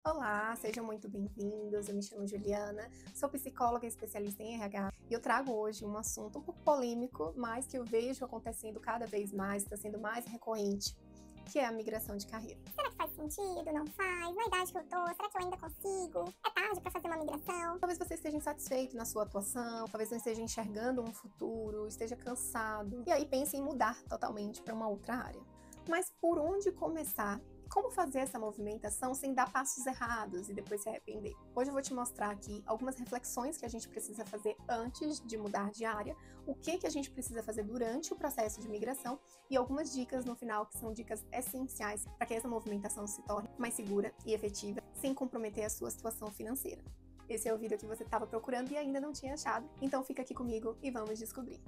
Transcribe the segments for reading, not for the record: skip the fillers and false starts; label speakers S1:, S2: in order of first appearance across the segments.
S1: Olá, sejam muito bem-vindos. Eu me chamo Juliana, sou psicóloga e especialista em RH e eu trago hoje um assunto um pouco polêmico, mas que eu vejo acontecendo cada vez mais, está sendo mais recorrente, que é a migração de carreira.
S2: Será que faz sentido? Não faz? Na idade que eu tô, será que eu ainda consigo? É tarde pra fazer uma migração?
S1: Talvez você esteja insatisfeito na sua atuação, talvez não esteja enxergando um futuro, esteja cansado, e aí pense em mudar totalmente para uma outra área. Mas por onde começar? Como fazer essa movimentação sem dar passos errados e depois se arrepender? Hoje eu vou te mostrar aqui algumas reflexões que a gente precisa fazer antes de mudar de área, o que a gente precisa fazer durante o processo de migração e algumas dicas no final que são dicas essenciais para que essa movimentação se torne mais segura e efetiva, sem comprometer a sua situação financeira. Esse é o vídeo que você estava procurando e ainda não tinha achado, então fica aqui comigo e vamos descobrir.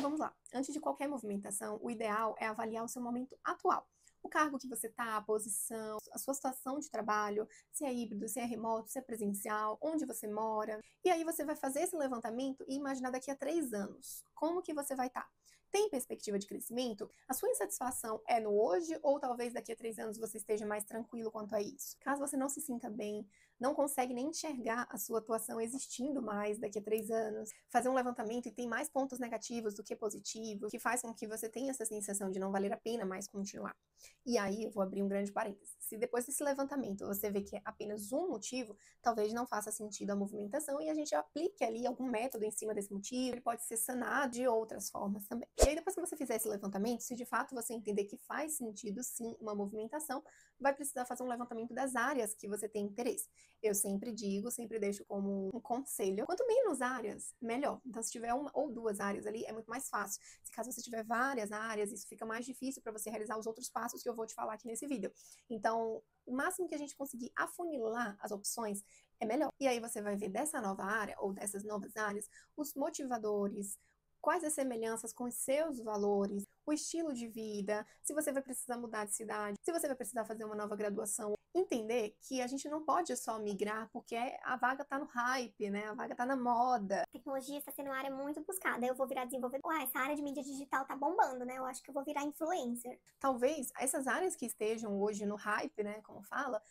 S1: Vamos lá. Antes de qualquer movimentação, o ideal é avaliar o seu momento atual. O cargo que você está, a posição, a sua situação de trabalho, se é híbrido, se é remoto, se é presencial, onde você mora. E aí você vai fazer esse levantamento e imaginar daqui a 3 anos, como que você vai estar. Tem perspectiva de crescimento? A sua insatisfação é no hoje ou talvez daqui a 3 anos você esteja mais tranquilo quanto a isso? Caso você não se sinta bem, não consegue nem enxergar a sua atuação existindo mais daqui a 3 anos, fazer um levantamento e tem mais pontos negativos do que positivos, que faz com que você tenha essa sensação de não valer a pena mais continuar. E aí eu vou abrir um grande parênteses. Se depois desse levantamento você vê que é apenas um motivo, talvez não faça sentido a movimentação e a gente aplique ali algum método em cima desse motivo, ele pode ser sanado de outras formas também. E aí depois que você fizer esse levantamento, se de fato você entender que faz sentido sim uma movimentação, vai precisar fazer um levantamento das áreas que você tem interesse. Eu sempre digo, sempre deixo como um conselho, quanto menos áreas, melhor. Então se tiver uma ou duas áreas ali, é muito mais fácil. Se caso você tiver várias áreas, isso fica mais difícil para você realizar os outros passos que eu vou te falar aqui nesse vídeo. Então, o máximo que a gente conseguir afunilar as opções é melhor. E aí você vai ver dessa nova área, ou dessas novas áreas, os motivadores, quais as semelhanças com os seus valores, o estilo de vida, se você vai precisar mudar de cidade, se você vai precisar fazer uma nova graduação. Entender que a gente não pode só migrar porque a vaga tá no hype, né? A vaga tá na moda.
S2: Tecnologia está sendo uma área muito buscada. Eu vou virar desenvolvedor. Ué, essa área de mídia digital tá bombando, né? Eu acho que eu vou virar influencer.
S1: Talvez essas áreas que estejam hoje no hype, né, como fala,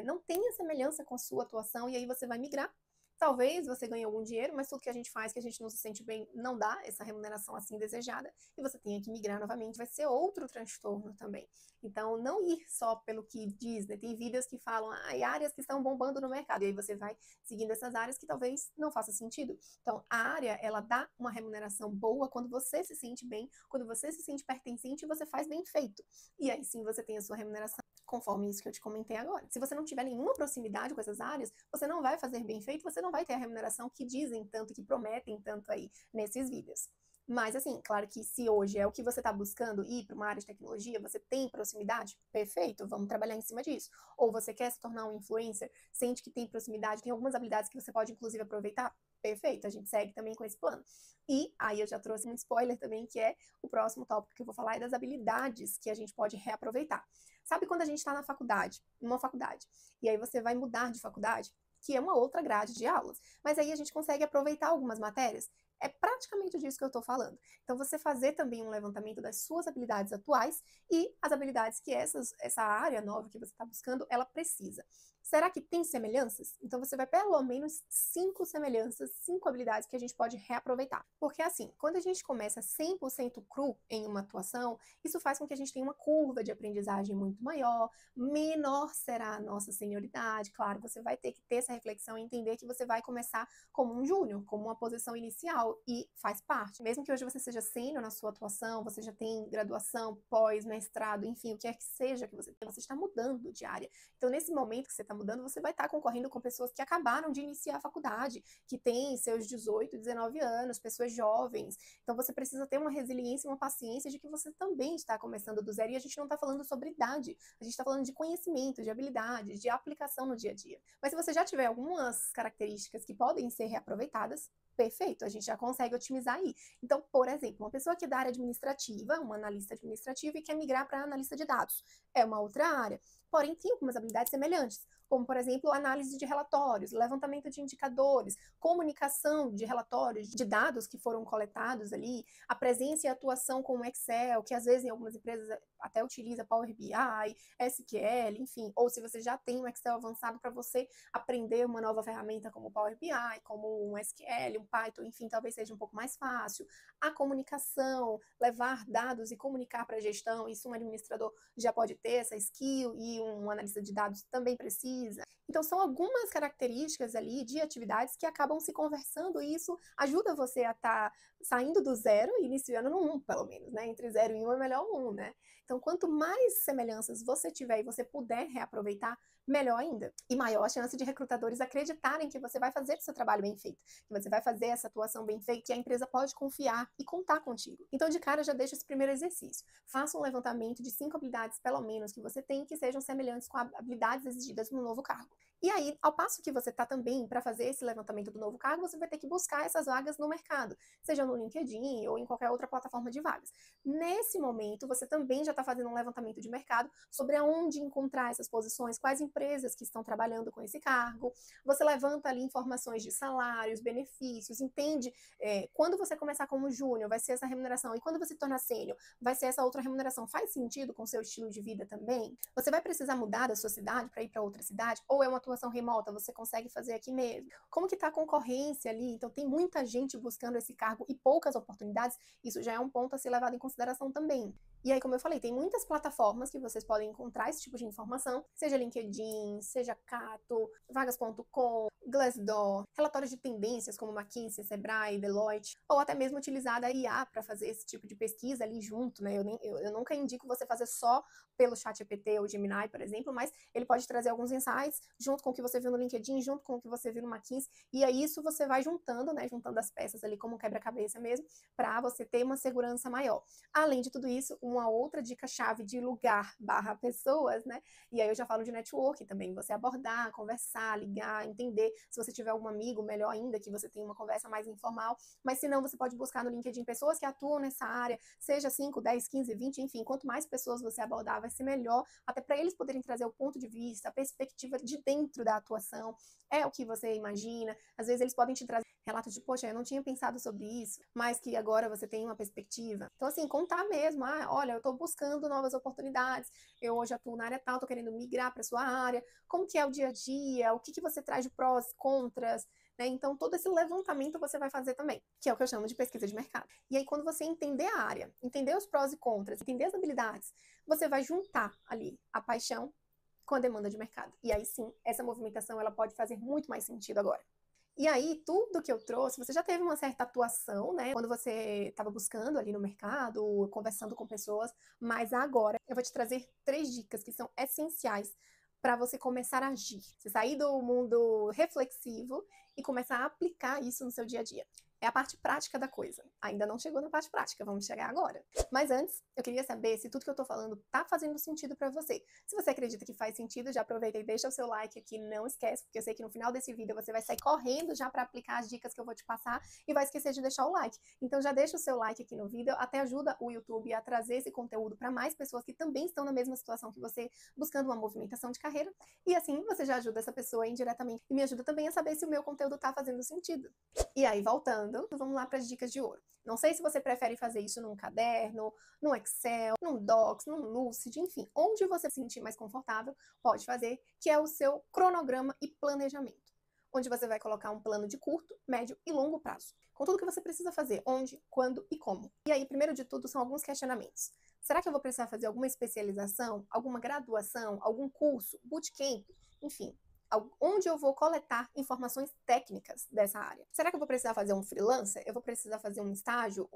S1: não tenha semelhança com sua atuação e aí você vai migrar. Talvez você ganhe algum dinheiro, mas tudo que a gente faz que a gente não se sente bem não dá essa remuneração assim desejada e você tenha que migrar novamente, vai ser outro transtorno também. Então, não ir só pelo que diz, né? Tem vídeos que falam, áreas que estão bombando no mercado, e aí você vai seguindo essas áreas que talvez não faça sentido. Então, a área, ela dá uma remuneração boa quando você se sente bem, quando você se sente pertencente e você faz bem feito. E aí sim você tem a sua remuneração conforme isso que eu te comentei agora. Se você não tiver nenhuma proximidade com essas áreas, você não vai fazer bem feito, você não vai ter a remuneração que dizem tanto, que prometem tanto aí nesses vídeos. Mas assim, claro que se hoje é o que você está buscando ir para uma área de tecnologia, você tem proximidade, perfeito, vamos trabalhar em cima disso. Ou você quer se tornar um influencer, sente que tem proximidade, tem algumas habilidades que você pode inclusive aproveitar, perfeito, a gente segue também com esse plano. E aí eu já trouxe um spoiler também, que é o próximo tópico que eu vou falar, é das habilidades que a gente pode reaproveitar. Sabe quando a gente está na faculdade, numa faculdade, e aí você vai mudar de faculdade, que é uma outra grade de aulas, mas aí a gente consegue aproveitar algumas matérias? É praticamente disso que eu estou falando. Então, você fazer também um levantamento das suas habilidades atuais e as habilidades que essa área nova que você está buscando, ela precisa. Será que tem semelhanças? Então, você vai pelo menos 5 semelhanças, 5 habilidades que a gente pode reaproveitar. Porque assim, quando a gente começa 100% cru em uma atuação, isso faz com que a gente tenha uma curva de aprendizagem muito maior, menor será a nossa senioridade. Claro, você vai ter que ter essa reflexão e entender que você vai começar como um júnior, como uma posição inicial, e faz parte. Mesmo que hoje você seja sênior na sua atuação, você já tem graduação, pós, mestrado, enfim, o que quer que seja que você tenha, você está mudando de área. Então, nesse momento que você está mudando, você vai estar concorrendo com pessoas que acabaram de iniciar a faculdade, que têm seus 18, 19 anos, pessoas jovens. Então, você precisa ter uma resiliência e uma paciência de que você também está começando do zero, e a gente não está falando sobre idade, a gente está falando de conhecimento, de habilidade, de aplicação no dia a dia. Mas se você já tiver algumas características que podem ser reaproveitadas, Perfeito, a gente já consegue otimizar aí. Então, por exemplo, uma pessoa que é da área administrativa, uma analista administrativa e quer migrar para analista de dados, é uma outra área. Porém, tem algumas habilidades semelhantes, como, por exemplo, análise de relatórios, levantamento de indicadores, comunicação de relatórios, de dados que foram coletados ali, a presença e atuação com o Excel, que às vezes em algumas empresas até utiliza Power BI, SQL, enfim, ou se você já tem um Excel avançado para você aprender uma nova ferramenta como o Power BI, como um SQL, um Python, enfim, talvez seja um pouco mais fácil. A comunicação, levar dados e comunicar para a gestão, isso um administrador já pode ter essa skill e um analista de dados também precisa. Então, são algumas características ali de atividades que acabam se conversando e isso ajuda você a estar saindo do zero e iniciando no 1, pelo menos, né? Entre 0 e 1 é melhor 1, né? Então, quanto mais semelhanças você tiver e você puder reaproveitar, melhor ainda. E maior a chance de recrutadores acreditarem que você vai fazer o seu trabalho bem feito, que você vai fazer essa atuação bem feita, que a empresa pode confiar e contar contigo. Então, de cara, já deixa esse primeiro exercício. Faça um levantamento de 5 habilidades, pelo menos, que você tem que sejam semelhantes com habilidades exigidas no novo cargo. E aí, ao passo que você está também para fazer esse levantamento do novo cargo, você vai ter que buscar essas vagas no mercado, seja no LinkedIn ou em qualquer outra plataforma de vagas. Nesse momento, você também já está fazendo um levantamento de mercado sobre aonde encontrar essas posições, quais empresas que estão trabalhando com esse cargo. Você levanta ali informações de salários, benefícios, entende quando você começar como júnior, vai ser essa remuneração, e quando você se tornar sênior, vai ser essa outra remuneração. Faz sentido com o seu estilo de vida também? Você vai precisar mudar da sua cidade para ir para outra cidade? Ou é uma atuação remota, você consegue fazer aqui mesmo? Como que está a concorrência ali? Então, tem muita gente buscando esse cargo e poucas oportunidades. Isso já é um ponto a ser levado em consideração também. E aí, como eu falei, tem muitas plataformas que vocês podem encontrar esse tipo de informação, seja LinkedIn, seja Cato, vagas.com, Glassdoor, relatórios de tendências como McKinsey, Sebrae, Deloitte, ou até mesmo utilizar a IA para fazer esse tipo de pesquisa ali junto, né? Eu nunca indico você fazer só pelo ChatGPT ou Gemini, por exemplo, mas ele pode trazer alguns insights junto com o que você viu no LinkedIn, junto com o que você viu no McKinsey, e aí isso você vai juntando, né? Juntando as peças ali como um quebra-cabeça mesmo, para você ter uma segurança maior. Além de tudo isso, uma outra dica-chave de lugar/pessoas, né? E aí eu já falo de network também, você abordar, conversar, ligar, entender. Se você tiver algum amigo, melhor ainda, que você tenha uma conversa mais informal. Mas se não, você pode buscar no LinkedIn pessoas que atuam nessa área, seja 5, 10, 15, 20, enfim, quanto mais pessoas você abordar, vai ser melhor, até para eles poderem trazer o ponto de vista, a perspectiva de dentro da atuação, é o que você imagina. Às vezes eles podem te trazer relatos de, poxa, eu não tinha pensado sobre isso, mas que agora você tem uma perspectiva. Então, assim, contar mesmo, olha, eu estou buscando novas oportunidades, eu hoje atuo na área tal, estou querendo migrar para sua área, como que é o dia a dia, o que você traz de prós, contras, né? Então, todo esse levantamento você vai fazer também, que é o que eu chamo de pesquisa de mercado. E aí, quando você entender a área, entender os prós e contras, entender as habilidades, você vai juntar ali a paixão com a demanda de mercado. E aí sim, essa movimentação ela pode fazer muito mais sentido agora. E aí, tudo que eu trouxe, você já teve uma certa atuação, né? Quando você estava buscando ali no mercado, conversando com pessoas, mas agora eu vou te trazer 3 dicas que são essenciais para você começar a agir. Você sair do mundo reflexivo e começar a aplicar isso no seu dia a dia. É a parte prática da coisa. Ainda não chegou na parte prática, vamos chegar agora. Mas antes, eu queria saber se tudo que eu tô falando tá fazendo sentido pra você. Se você acredita que faz sentido, já aproveita e deixa o seu like aqui, não esquece, porque eu sei que no final desse vídeo você vai sair correndo já pra aplicar as dicas que eu vou te passar e vai esquecer de deixar o like. Então já deixa o seu like aqui no vídeo, até ajuda o YouTube a trazer esse conteúdo para mais pessoas que também estão na mesma situação que você, buscando uma movimentação de carreira. E assim você já ajuda essa pessoa indiretamente e me ajuda também a saber se o meu conteúdo tá fazendo sentido. E aí, voltando, vamos lá para as dicas de ouro. Não sei se você prefere fazer isso num caderno, num Excel, num Docs, num Lucid, enfim, onde você se sentir mais confortável, pode fazer, que é o seu cronograma e planejamento, onde você vai colocar um plano de curto, médio e longo prazo, com tudo que você precisa fazer, onde, quando e como. E aí, primeiro de tudo, são alguns questionamentos. Será que eu vou precisar fazer alguma especialização, alguma graduação, algum curso, bootcamp, enfim, onde eu vou coletar informações técnicas dessa área? Será que eu vou precisar fazer um freelancer? Eu vou precisar fazer um estágio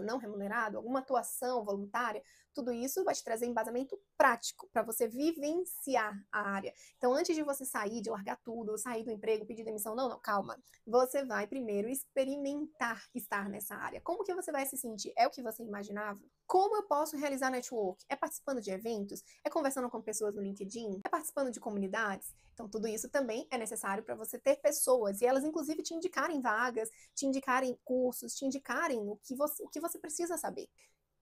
S1: não remunerado, alguma atuação voluntária? Tudo isso vai te trazer embasamento prático para você vivenciar a área. Então, antes de você sair, de largar tudo, sair do emprego, pedir demissão, não, calma. Você vai primeiro experimentar estar nessa área. Como que você vai se sentir? É o que você imaginava? Como eu posso realizar network? É participando de eventos? É conversando com pessoas no LinkedIn? É participando de comunidades? Então, tudo Tudo isso também é necessário para você ter pessoas, e elas inclusive te indicarem vagas, te indicarem cursos, te indicarem o que você precisa saber.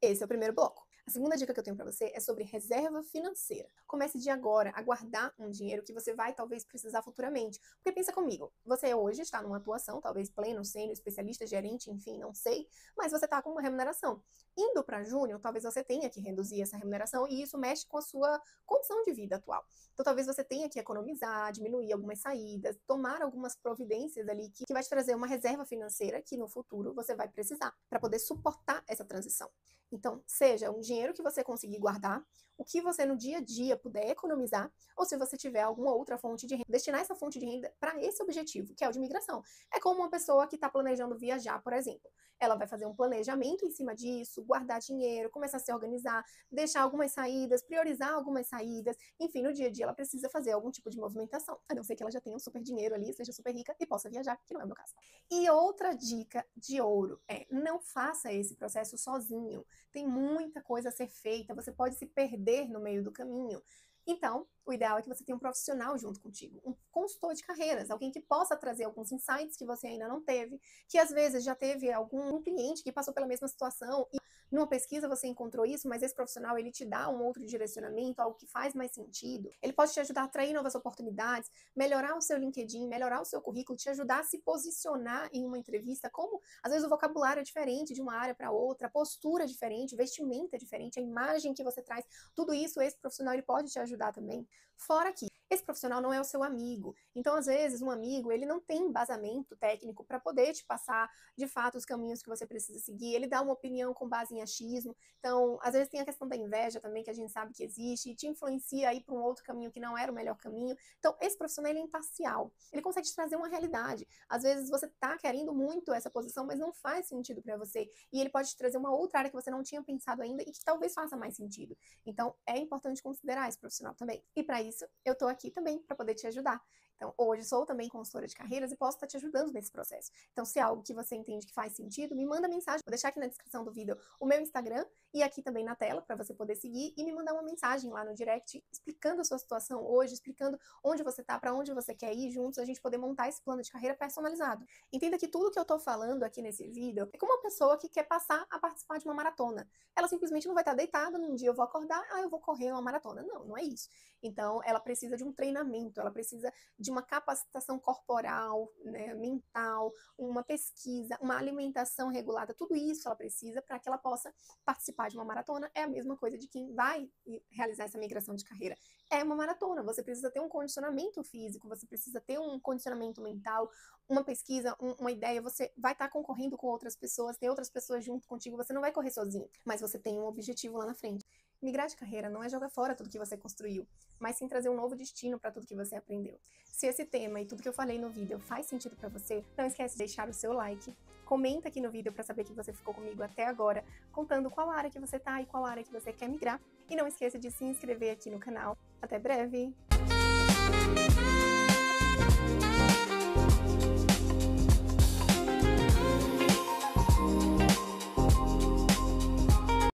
S1: Esse é o primeiro bloco. A segunda dica que eu tenho para você é sobre reserva financeira. Comece de agora a guardar um dinheiro que você vai talvez precisar futuramente. Porque pensa comigo, você hoje está numa atuação, talvez pleno, sênior, especialista, gerente, enfim, não sei, mas você está com uma remuneração. Indo para júnior, talvez você tenha que reduzir essa remuneração e isso mexe com a sua condição de vida atual. Então talvez você tenha que economizar, diminuir algumas saídas, tomar algumas providências ali que vai te trazer uma reserva financeira que no futuro você vai precisar para poder suportar essa transição. Então, seja um dinheiro que você conseguir guardar, o que você no dia a dia puder economizar, ou se você tiver alguma outra fonte de renda, destinar essa fonte de renda para esse objetivo, que é o de migração. É como uma pessoa que está planejando viajar, por exemplo. Ela vai fazer um planejamento em cima disso, guardar dinheiro, começar a se organizar, deixar algumas saídas, priorizar algumas saídas. Enfim, no dia a dia ela precisa fazer algum tipo de movimentação, a não ser que ela já tenha um super dinheiro ali, seja super rica e possa viajar, que não é o meu caso. E outra dica de ouro é: não faça esse processo sozinho. Tem muita coisa a ser feita, você pode se perder no meio do caminho. Então, o ideal é que você tenha um profissional junto contigo, um consultor de carreiras, alguém que possa trazer alguns insights que você ainda não teve, que às vezes já teve algum cliente que passou pela mesma situação e numa pesquisa você encontrou isso, mas esse profissional ele te dá um outro direcionamento, algo que faz mais sentido. Ele pode te ajudar a atrair novas oportunidades, melhorar o seu LinkedIn, melhorar o seu currículo, te ajudar a se posicionar em uma entrevista, como às vezes o vocabulário é diferente de uma área para outra, a postura é diferente, vestimenta é diferente, a imagem que você traz, tudo isso esse profissional ele pode te ajudar também. Fora que esse profissional não é o seu amigo. Então, às vezes, um amigo, ele não tem embasamento técnico para poder te passar, de fato, os caminhos que você precisa seguir. Ele dá uma opinião com base em achismo. Então, às vezes tem a questão da inveja também, que a gente sabe que existe, e te influencia a ir para um outro caminho que não era o melhor caminho. Então, esse profissional, ele é imparcial. Ele consegue te trazer uma realidade. Às vezes, você está querendo muito essa posição, mas não faz sentido para você. E ele pode te trazer uma outra área que você não tinha pensado ainda e que talvez faça mais sentido. Então, é importante considerar esse profissional também. E para isso, eu estou aqui também para poder te ajudar. Então, hoje sou também consultora de carreiras e posso estar te ajudando nesse processo. Então, se é algo que você entende que faz sentido, me manda mensagem. Vou deixar aqui na descrição do vídeo o meu Instagram e aqui também na tela para você poder seguir e me mandar uma mensagem lá no direct explicando a sua situação hoje, explicando onde você está, para onde você quer ir, juntos a gente poder montar esse plano de carreira personalizado. Entenda que tudo que eu estou falando aqui nesse vídeo é como uma pessoa que quer passar a participar de uma maratona. Ela simplesmente não vai estar deitada, num dia eu vou acordar, eu vou correr uma maratona. Não, não é isso. Então, ela precisa de um treinamento, ela precisa de uma capacitação corporal, né, mental, uma pesquisa, uma alimentação regulada, tudo isso ela precisa para que ela possa participar de uma maratona. É a mesma coisa de quem vai realizar essa migração de carreira. É uma maratona, você precisa ter um condicionamento físico, você precisa ter um condicionamento mental, uma pesquisa, uma ideia, você vai estar concorrendo com outras pessoas, tem outras pessoas junto contigo, você não vai correr sozinho, mas você tem um objetivo lá na frente. Migrar de carreira não é jogar fora tudo que você construiu, mas sim trazer um novo destino para tudo que você aprendeu. Se esse tema e tudo que eu falei no vídeo faz sentido para você, não esquece de deixar o seu like, comenta aqui no vídeo para saber que você ficou comigo até agora, contando qual área que você tá e qual área que você quer migrar, e não esqueça de se inscrever aqui no canal. Até breve!